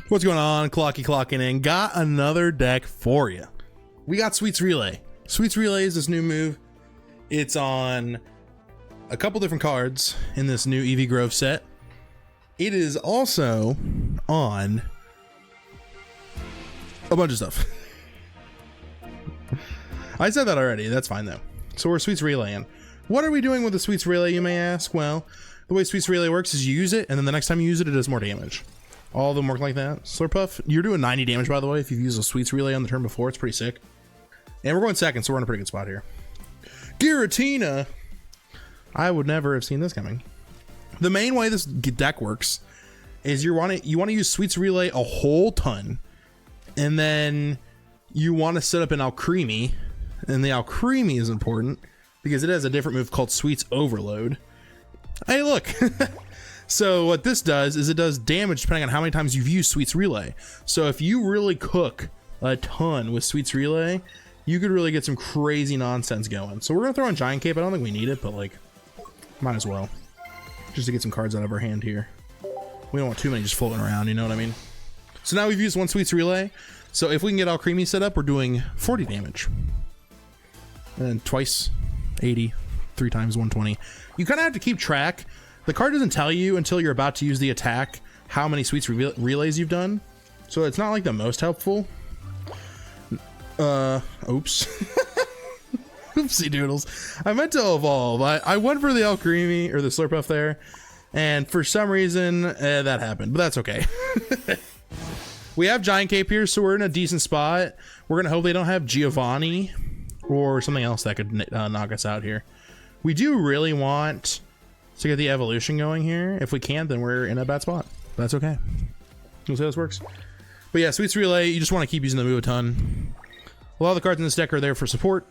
What's going on? Clocky clocking in. Got another deck for you. We got Sweets Relay. Sweets Relay is this new move. It's on a couple different cards in this new EV Grove set. It is also on a bunch of stuff. I said that already. That's fine though. So we're Sweets Relaying. What are we doing with the Sweets Relay, you may ask? Well, the way Sweets Relay works is you use it, and then the next time you use it, it does more damage. All of them work like that. Slurpuff, you're doing 90 damage, by the way, if you've used a Sweets Relay on the turn before. It's pretty sick. And we're going second, so we're in a pretty good spot here. Giratina. I would never have seen this coming. The main way this deck works is you want to use Sweets Relay a whole ton, and then you want to set up an Alcremie, and the Alcremie is important because it has a different move called Sweets Overload. Hey, look. So what this does is it does damage depending on how many times you've used Sweets Relay. So if you really cook a ton with Sweets Relay, you could really get some crazy nonsense going. So we're going to throw in Giant Cape. I don't think we need it, but like, might as well. Just to get some cards out of our hand here. We don't want too many just floating around, you know what I mean? So now we've used one Sweets Relay. So if we can get Alcremie set up, we're doing 40 damage. And then twice 80, 3 times 120. You kind of have to keep track. The card doesn't tell you until you're about to use the attack how many Sweets Relays you've done. So it's not like the most helpful. Oops. Oopsie doodles. I meant to evolve. I went for the Alcremie or the Slurpuff there, and for some reason that happened, but that's okay. We have Giant Cape here, so we're in a decent spot. We're gonna hope they don't have Giovanni or something else that could knock us out here. We do really want to get the evolution going here. If we can't, then we're in a bad spot. That's okay. We'll see how this works. But yeah, Sweets Relay, you just want to keep using the move a ton. A lot of the cards in this deck are there for support.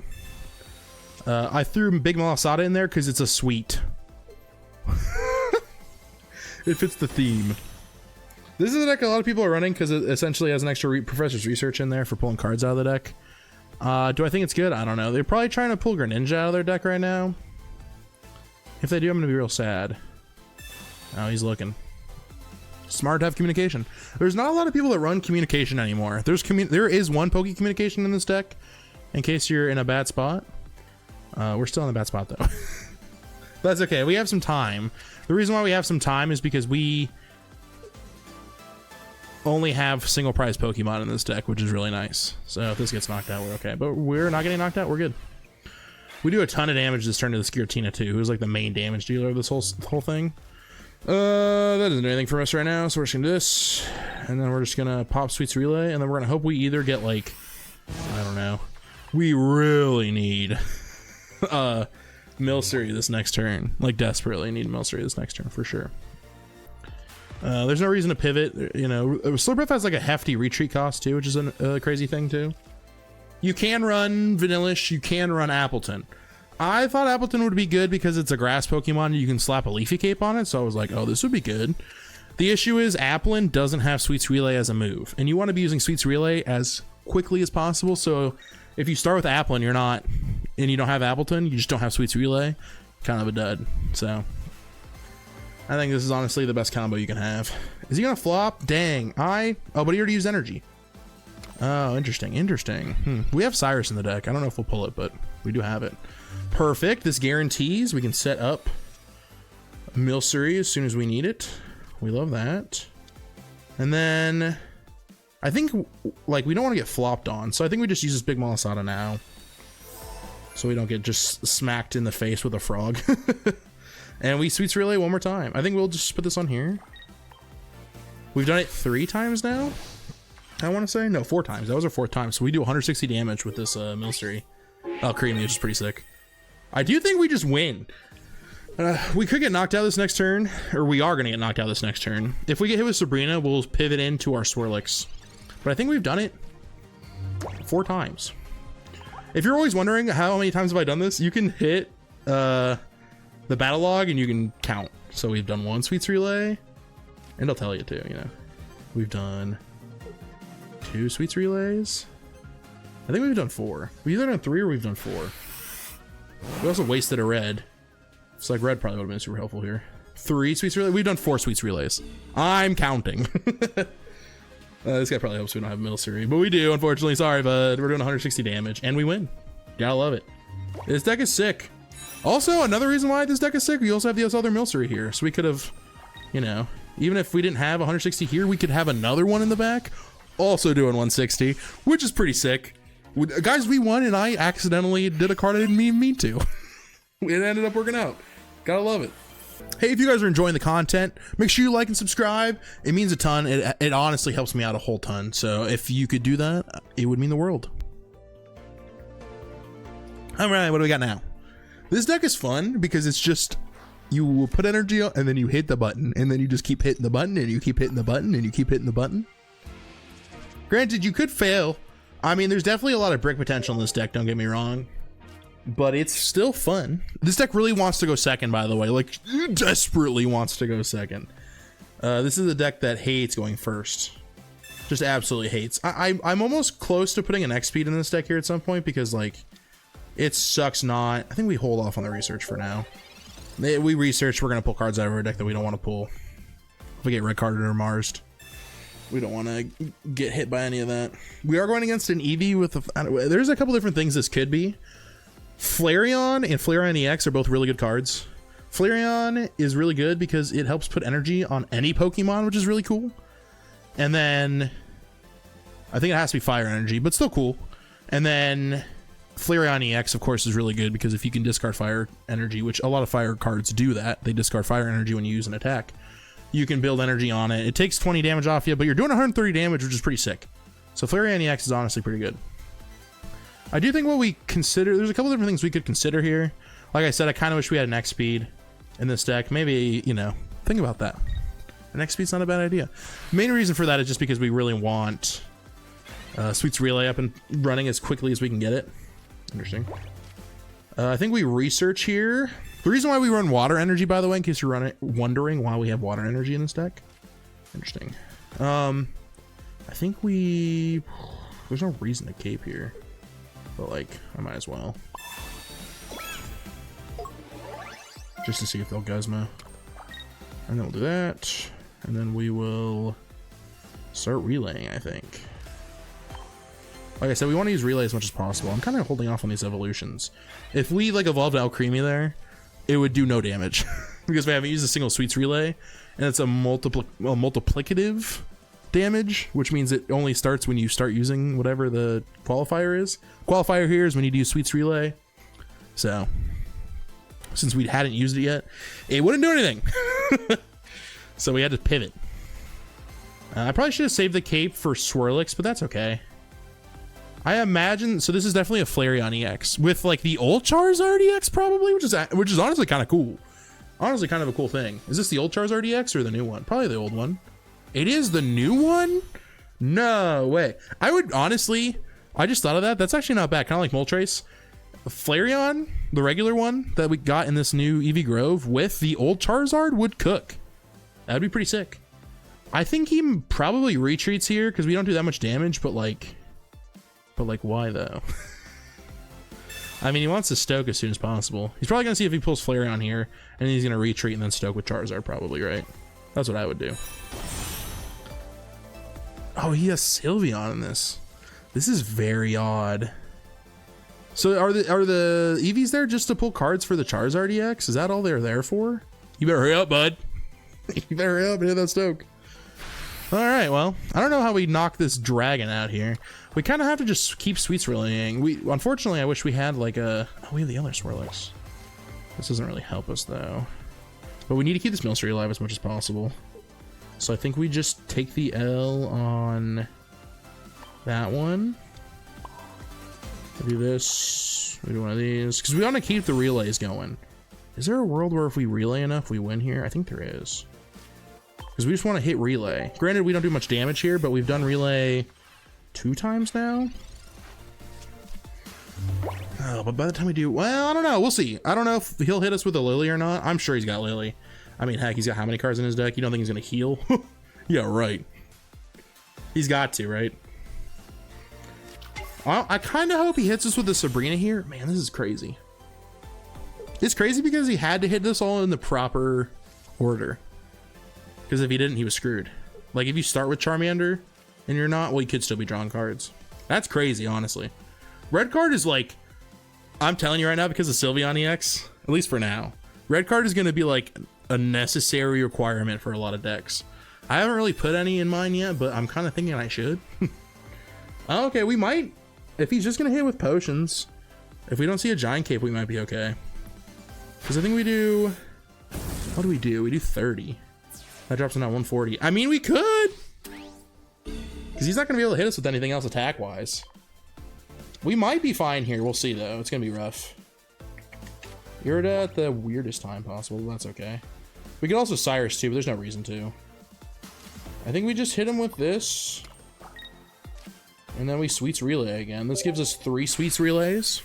I threw Big Malasada in there because it's a sweet. It fits the theme. This is a deck a lot of people are running because it essentially has an extra Professor's Research in there for pulling cards out of the deck. Do I think it's good? I don't know. They're probably trying to pull Greninja out of their deck right now. If they do, I'm going to be real sad. Oh, he's looking. Smart to have communication. There's not a lot of people that run communication anymore. There is one Poke Communication in this deck, in case you're in a bad spot. We're still in a bad spot, though. That's okay. We have some time. The reason why we have some time is because we only have single prize Pokemon in this deck, which is really nice. So if this gets knocked out, we're okay. But we're not getting knocked out. We're good. We do a ton of damage this turn to this Giratina too, who's like the main damage dealer of this whole thing. That doesn't do anything for us right now, so we're just gonna do this, and then we're just gonna pop Sweets Relay, and then we're gonna hope we either get like, I don't know, we really need Milcery this next turn, like desperately need Milcery this next turn for sure. There's no reason to pivot, you know. Slurpuff has like a hefty retreat cost too, which is a crazy thing too. You can run Vanillish, you can run Appleton. I thought Appleton would be good because it's a grass Pokemon and you can slap a Leafy Cape on it, so I was like, oh, this would be good. The issue is Applin doesn't have Sweets Relay as a move, and you want to be using Sweets Relay as quickly as possible, so if you start with Applin, and you don't have Appleton, you just don't have Sweets Relay, kind of a dud, so I think this is honestly the best combo you can have. Is he gonna flop? Dang, oh, but he already used energy. Oh, interesting. We have Cyrus in the deck. I don't know if we'll pull it, but we do have it. Perfect. This guarantees we can set up Milcery as soon as we need it. We love that. And then I think like we don't want to get flopped on, so I think we just use this Big Malasada now, so we don't get just smacked in the face with a frog. And we Sweets Relay one more time. I think we'll just put this on here. We've done it 3 times now. I want to say no, 4 times. That was our 4th time, so we do 160 damage with this Milcery Alcremie, which is pretty sick. I do think we just win. We could get knocked out this next turn, or we are going to get knocked out this next turn. If we get hit with Sabrina, we'll pivot into our Swirlix. But I think we've done it 4 times. If you're always wondering how many times have I done this, you can hit the battle log and you can count. So we've done 1 Sweets Relay, and I'll tell you too, you know. We've done 2 Sweets Relays. I think we've done 4. We've either done 3 or we've done 4. We also wasted a red. It's like red probably would have been super helpful here. 3 Sweets Relays. We've done 4 Sweets Relays. I'm counting. This guy probably hopes we don't have Milcery, but we do, unfortunately. Sorry, bud. We're doing 160 damage, and we win. Gotta love it. This deck is sick. Also, another reason why this deck is sick, we also have this other Milcery here. So we could have, you know, even if we didn't have 160 here, we could have another one in the back, also doing 160, which is pretty sick. Guys, we won, and I accidentally did a card I didn't mean to. It ended up working out. Gotta love it. Hey, if you guys are enjoying the content, make sure you like and subscribe. It means a ton. It honestly helps me out a whole ton. So if you could do that, it would mean the world. All right, what do we got now? This deck is fun because it's just, you will put energy on and then you hit the button and then you just keep hitting the button and you keep hitting the button and you keep hitting the button. Granted, you could fail. I mean, there's definitely a lot of brick potential in this deck, don't get me wrong, but it's still fun. This deck really wants to go second, by the way, like desperately wants to go second. This is a deck that hates going first. Just absolutely hates. I'm almost close to putting an X speed in this deck here at some point because like, it sucks not. I think we hold off on the research for now. We research, we're going to pull cards out of our deck that we don't want to pull. If we get red carded or Marsed, we don't want to get hit by any of that. We are going against an Eevee with there's a couple different things this could be. Flareon and Flareon EX are both really good cards. Flareon is really good because it helps put energy on any Pokemon, which is really cool. And then I think it has to be fire energy, but still cool. And then Flareon EX, of course, is really good because if you can discard fire energy, which a lot of fire cards do that, they discard fire energy when you use an attack, you can build energy on it. It takes 20 damage off you, but you're doing 130 damage, which is pretty sick. So Flareon EX is honestly pretty good. I do think what we consider, there's a couple different things we could consider here. Like I said, I kind of wish we had an X speed in this deck. Maybe, you know, think about that. An X speed's not a bad idea. Main reason for that is just because we really want Sweets Relay up and running as quickly as we can get it. Interesting. I think we research here. The reason why we run water energy, by the way, in case you're wondering why we have water energy in this deck. Interesting. I think there's no reason to cape here, but like I might as well, just to see if they'll Guzma, and then we'll do that, and then we will start relaying. I think. Like I said, we want to use relay as much as possible. I'm kind of holding off on these evolutions. If we like evolved Alcremie there, it would do no damage because we haven't used a single Sweets Relay, and it's a multiplicative damage, which means it only starts when you start using whatever the qualifier is. Qualifier here is when you do Sweets Relay. So since we hadn't used it yet, it wouldn't do anything. So we had to pivot. I probably should have saved the cape for Swirlix, but that's okay. I imagine, so this is definitely a Flareon EX with like the old Charizard EX probably, which is honestly kind of cool. Honestly kind of a cool thing. Is this the old Charizard EX or the new one? Probably the old one. It is the new one? No way. I would honestly, I just thought of that. That's actually not bad. Kind of like Moltres. Flareon, the regular one that we got in this new Eevee Grove with the old Charizard would cook. That'd be pretty sick. I think he probably retreats here because we don't do that much damage, but like why though? I mean, he wants to stoke as soon as possible. He's probably gonna see if he pulls Flareon here, and he's gonna retreat and then stoke with Charizard probably, right? That's what I would do. Oh, he has Sylveon in this. This is very odd. So are the Eevees there just to pull cards for the Charizard EX? Is that all they're there for? You better hurry up, bud. You better hurry up and hit that stoke. All right, well, I don't know how we knock this dragon out here. We kind of have to just keep Sweets Relaying. Unfortunately, I wish we had like a... Oh, we have the other Swirlix. This doesn't really help us though. But we need to keep this Milcery alive as much as possible. So I think we just take the L on that one. We do this. We do one of these. Because we want to keep the relays going. Is there a world where if we relay enough, we win here? I think there is. Because we just want to hit relay. Granted, we don't do much damage here, but we've done relay 2 times now. Oh, but by the time we do, well, I don't know. We'll see. I don't know if he'll hit us with a Lily or not. I'm sure he's got Lily. I mean, heck, he's got how many cards in his deck? You don't think he's going to heal? Yeah, right. He's got to, right? I kind of hope he hits us with the Sabrina here. Man, this is crazy. It's crazy because he had to hit this all in the proper order. Because if he didn't, he was screwed. Like, if you start with Charmander, and you're not, well, you could still be drawing cards. That's crazy, honestly. Red card is like, I'm telling you right now, because of Sylveon EX, at least for now, red card is going to be like a necessary requirement for a lot of decks. I haven't really put any in mine yet, but I'm kind of thinking I should. Okay, we might, if he's just going to hit with potions, if we don't see a giant cape, we might be okay. Because I think we do, what do? We do 30. That drops him at 140. I mean, we could, because he's not going to be able to hit us with anything else attack-wise. We might be fine here. We'll see, though. It's going to be rough. You're at the weirdest time possible. That's okay. We could also Cyrus, too, but there's no reason to. I think we just hit him with this. And then we Sweets Relay again. This gives us 3 Sweets Relays,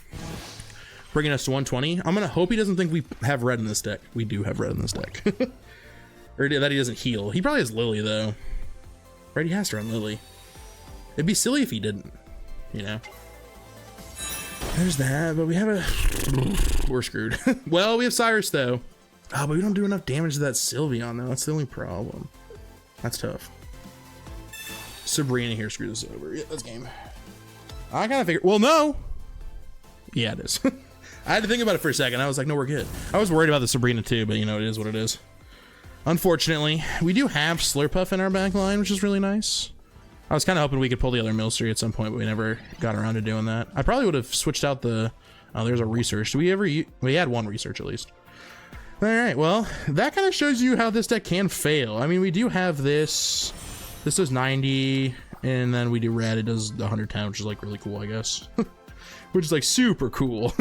bringing us to 120. I'm going to hope he doesn't think we have red in this deck. We do have red in this deck. Or that he doesn't heal. He probably has Lily, though. Right? He has to run Lily. It'd be silly if he didn't, you know? There's that, but we have a... We're screwed. Well, we have Cyrus, though. Oh, but we don't do enough damage to that Sylveon, though. That's the only problem. That's tough. Sabrina here screws us over. Yeah, that's game. I kind of figured... Well, no! Yeah, it is. I had to think about it for a second. I was like, no, we're good. I was worried about the Sabrina, too, but, you know, it is what it is. Unfortunately, we do have Slurpuff in our back line, which is really nice. I was kind of hoping we could pull the other Milcery at some point, but we never got around to doing that. I probably would have switched out the... Oh, there's a research. Do we ever... We had one research, at least. All right, well, that kind of shows you how this deck can fail. I mean, we do have this. This does 90, and then we do red. It does 110, which is, like, really cool, I guess. Which is, like, super cool.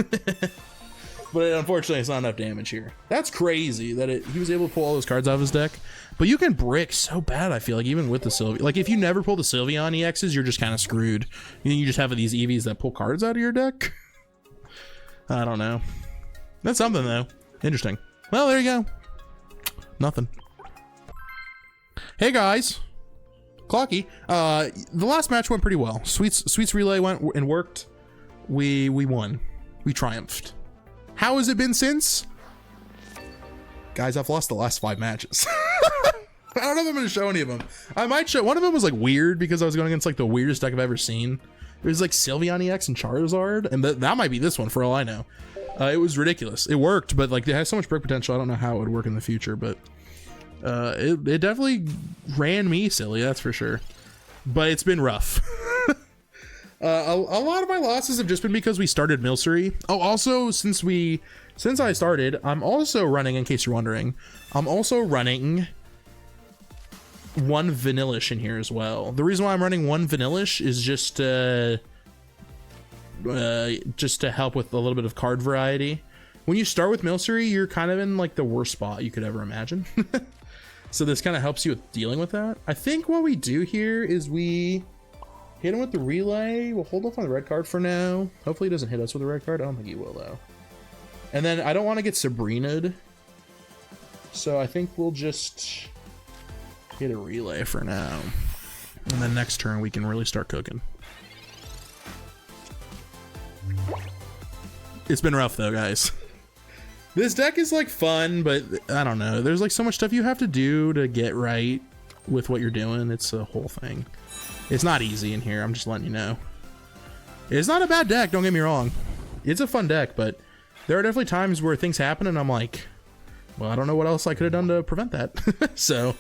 But unfortunately, it's not enough damage here. That's crazy that he was able to pull all those cards out of his deck. But you can brick so bad, I feel like, even with the Sylveon. Like, if you never pull the Sylveon EXs, you're just kind of screwed. You just have these EVs that pull cards out of your deck. I don't know. That's something, though. Interesting. Well, there you go. Nothing. Hey, guys. Clocky. The last match went pretty well. Sweets Relay went and worked. We won. We triumphed. How has it been since? Guys, I've lost the last 5 matches. I don't know if I'm going to show any of them. I might show. One of them was like weird because I was going against like the weirdest deck I've ever seen. It was like Sylveon EX and Charizard, and that might be this one for all I know. It was ridiculous. It worked, but like it has so much brick potential. I don't know how it would work in the future, but it definitely ran me silly, that's for sure. But it's been rough. A lot of my losses have just been because we started Milcery. Oh, also, since I started, I'm also running, in case you're wondering, I'm also running 1 Vanillish in here as well. The reason why I'm running 1 Vanillish is just to help with a little bit of card variety. When you start with Milcery, you're kind of in like the worst spot you could ever imagine. So this kind of helps you with dealing with that. I think what we do here is we hit him with the relay. We'll hold off on the red card for now. Hopefully he doesn't hit us with the red card. I don't think he will, though. And then I don't want to get Sabrina'd, so I think we'll just hit a relay for now. And then next turn we can really start cooking. It's been rough though, guys. This deck is like fun, but I don't know. There's like so much stuff you have to do to get right with what you're doing. It's a whole thing. It's not easy in here. I'm just letting you know. It's not a bad deck. Don't get me wrong. It's a fun deck, but there are definitely times where things happen and I'm like, well, I don't know what else I could have done to prevent that. So,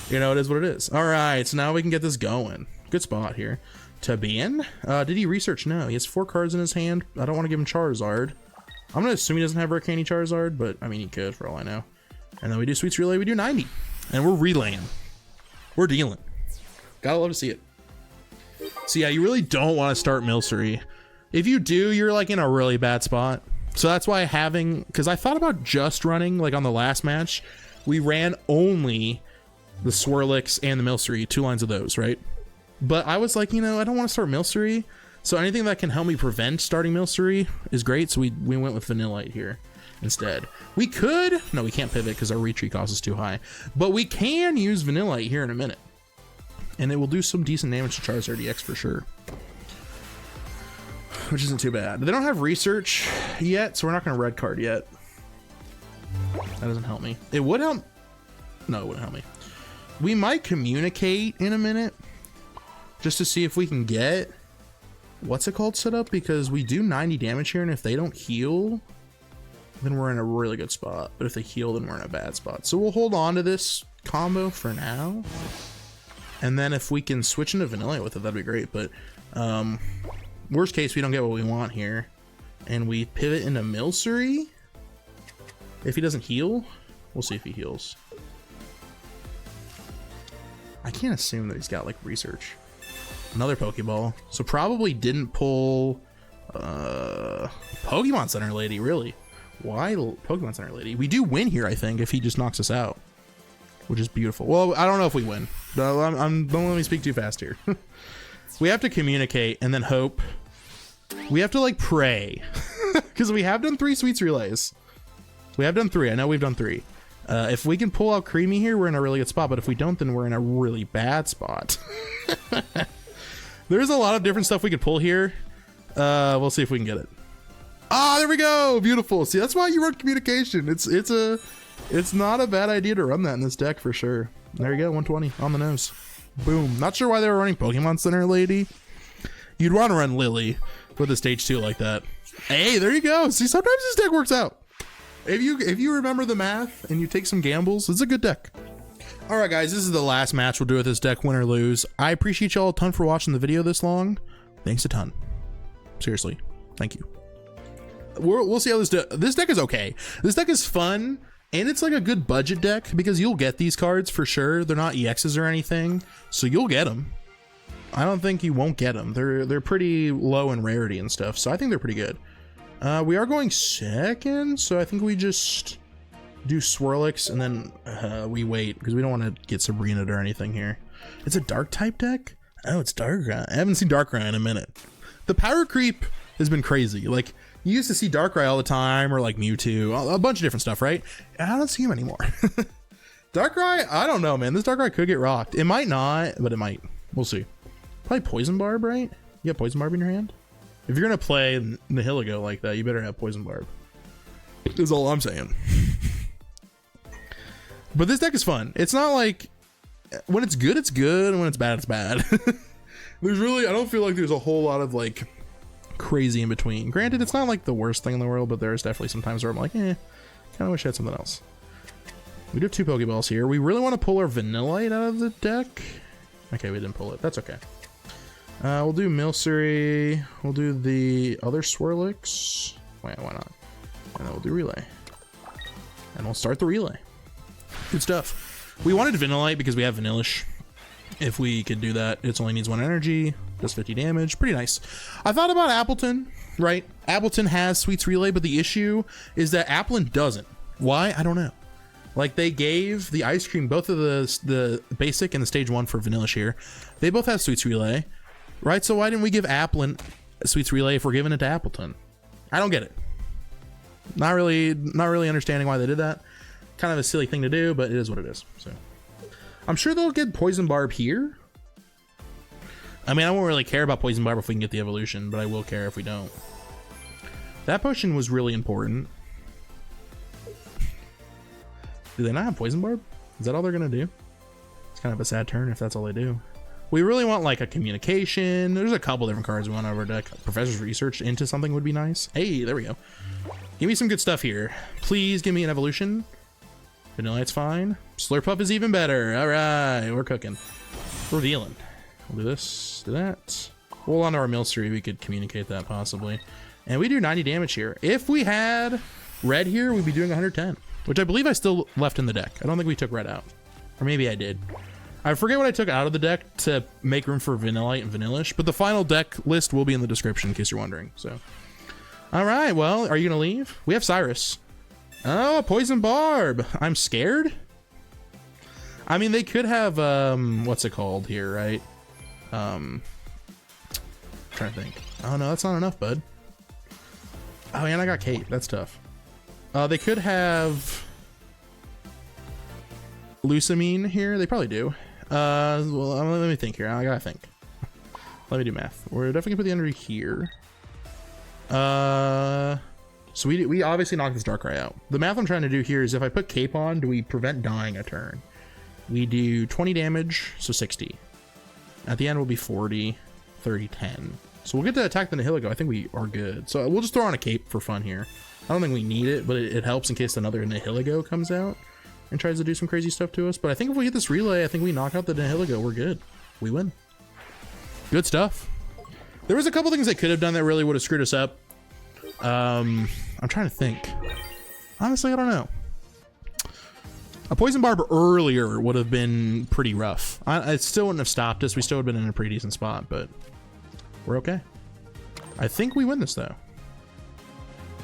you know, it is what it is. All right, so now we can get this going. Good spot here. To be in. Did he research? No, he has 4 cards in his hand. I don't want to give him Charizard. I'm going to assume he doesn't have Arcane Charizard, but I mean, he could for all I know. And then we do Sweets Relay, we do 90. And we're relaying. We're dealing. Gotta love to see it. So yeah, you really don't want to start Milcery. If you do, you're like in a really bad spot. So that's why because I thought about just running, like on the last match, we ran only the Swirlix and the Milcery, 2 lines of those, right? But I was like, you know, I don't want to start Milcery. So anything that can help me prevent starting Milcery is great. So we went with Vanillite here instead. We could, no, we can't pivot because our retreat cost is too high. But we can use Vanillite here in a minute. And it will do some decent damage to Charizard EX for sure. Which isn't too bad. They don't have research yet, so we're not going to red card yet. That doesn't help me. It would help. No, it wouldn't help me. We might communicate in a minute. just to see if we can get, what's it called, set up, because we do 90 damage here, and if they don't heal, then we're in a really good spot. But if they heal, then we're in a bad spot. So we'll hold on to this combo for now. And then if we can switch into Vanilla with it, that'd be great. But worst case, we don't get what we want here. And we pivot into Milcery. If he doesn't heal, we'll see if he heals. I can't assume that he's got like research. Another Pokeball. So probably didn't pull Pokemon Center Lady, really. Why Pokemon Center Lady? We do win here, I think, if he just knocks us out. Which is beautiful. Well, I don't know if we win. Don't let me speak too fast here. We have to communicate and then hope. We have to like pray. Because we have done 3 Sweets Relays. We have done 3. I know we've done 3. If we can pull out Creamy here, we're in a really good spot. But if we don't, then we're in a really bad spot. There's a lot of different stuff we could pull here. We'll see if we can get it. Ah, there we go. Beautiful. See, that's why you run communication. It's not a bad idea to run that in this deck for sure. There you go, 120 on the nose. Boom. Not sure why they were running Pokemon Center Lady. You'd want to run Lily with a stage 2 like that. Hey, there you go. See, sometimes this deck works out. If you remember the math and you take some gambles, it's a good deck. All right, guys, this is the last match we'll do with this deck, win or lose. I appreciate y'all a ton for watching the video this long. Thanks a ton. Seriously, thank you. We'll see how this deck is okay. This deck is fun, and it's like a good budget deck because you'll get these cards for sure. They're not EXs or anything, so you'll get them. I don't think you won't get them. They're pretty low in rarity and stuff, so I think they're pretty good. We are going second, so I think we just do Swirlix and then we wait because we don't want to get Sabrina or anything here. It's a dark type deck? Oh, it's Darkrai. I haven't seen Darkrai in a minute. The power creep has been crazy. Like, you used to see Darkrai all the time, or like Mewtwo, a bunch of different stuff, right? And I don't see him anymore. Darkrai, I don't know, man. This Darkrai could get rocked. It might not, but it might. We'll see. Probably Poison Barb, right? You got Poison Barb in your hand? If you're gonna play Nihilego like that, you better have Poison Barb. Is all I'm saying. But this deck is fun. It's not like, when it's good, it's good, and when it's bad, it's bad. There's really, I don't feel like there's a whole lot of like crazy in between. Granted, it's not like the worst thing in the world, but there's definitely some times where I'm like, kind of wish I had something else. We do have 2 Pokeballs here. We really want to pull our Vanillite out of the deck. Okay, we didn't pull it. That's okay. We'll do Milcery. We'll do the other Swirlix. Wait, why not? And then we'll do Relay. And we'll start the Relay. Good stuff. We wanted Vanillite because we have Vanillish. If we could do that, it only needs 1 energy, does 50 damage. Pretty nice. I thought about Appleton, right? Appleton has Sweets Relay, but the issue is that Appleton doesn't. Why? I don't know. Like, they gave the ice cream, both of the basic and the stage 1 for Vanillish here. They both have Sweets Relay, right? So why didn't we give Appleton Sweets Relay if we're giving it to Appleton? I don't get it. Not really understanding why they did that. Kind of a silly thing to do, but it is what it is. So I'm sure they'll get Poison Barb here. I mean, I won't really care about Poison Barb if we can get the evolution, but I will care if we don't. That potion was really important. Do they not have Poison Barb? Is that all they're gonna do? It's kind of a sad turn if that's all they do. We really want like a communication. There's a couple different cards we want over our deck. Professor's Research into something would be nice. Hey, there we go. Give me some good stuff here. Please give me an evolution. Vanillite's fine. Slurpuff is even better. All right, we're cooking. Revealing. We'll do this, do that. Hold on to our Milcery. We could communicate that possibly. And we do 90 damage here. If we had red here, we'd be doing 110, which I believe I still left in the deck. I don't think we took red out. Or maybe I did. I forget what I took out of the deck to make room for Vanillite and Vanillish, but the final deck list will be in the description in case you're wondering. So, all right, well, are you gonna leave? We have Cyrus. Oh, Poison Barb. I'm scared. I mean, they could have, what's it called here, right? Trying to think. Oh no, that's not enough, bud. Oh, and I got Kate. That's tough. They could have Lucamine here. They probably do. Well, let me think here. I gotta think. Let me do math. We're definitely gonna put the energy here. So we obviously knocked this Darkrai out. The math I'm trying to do here is if I put Cape on, do we prevent dying a turn? We do 20 damage, so 60. At the end, we'll be 40, 30, 10. So we'll get to attack the Nihilego. I think we are good. So we'll just throw on a cape for fun here. I don't think we need it, but it helps in case another Nihilego comes out and tries to do some crazy stuff to us. But I think if we get this relay, I think we knock out the Nihilego. We're good. We win. Good stuff. There was a couple things they could have done that really would have screwed us up. I'm trying to think. Honestly, I don't know. A Poison Barb earlier would have been pretty rough. It still wouldn't have stopped us. We still would have been in a pretty decent spot, but we're okay. I think we win this though.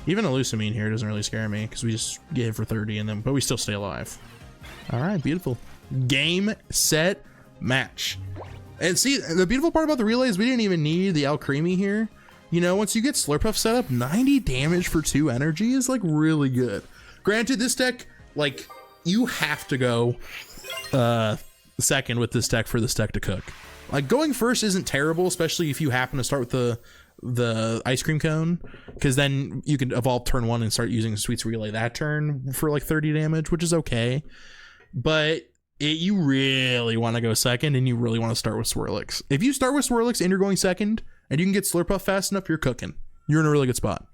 Even a Lucamine here doesn't really scare me because we just get hit for 30 and then, but we still stay alive. All right, beautiful. Game, set, match. And see, the beautiful part about the relay is we didn't even need the Alcremie here. You know, once you get Slurpuff set up, 90 damage for 2 energy is like really good. Granted, this deck, like, you have to go second with this deck for this deck to cook. Like, going first isn't terrible, especially if you happen to start with the ice cream cone, because then you can evolve turn 1 and start using Sweets Relay that turn for like 30 damage, which is okay. But you really want to go second, and you really want to start with Swirlix. If you start with Swirlix and you're going second, and you can get Slurpuff fast enough, you're cooking. You're in a really good spot.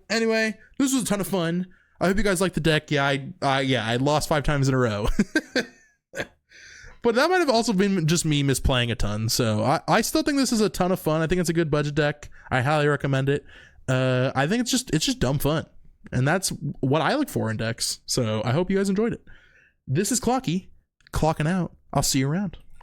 Anyway, this was a ton of fun. I hope you guys liked the deck. Yeah, I lost 5 times in a row. But that might have also been just me misplaying a ton. So I still think this is a ton of fun. I think it's a good budget deck. I highly recommend it. I think it's just dumb fun. And that's what I look for in decks. So I hope you guys enjoyed it. This is Clocky, clocking out. I'll see you around.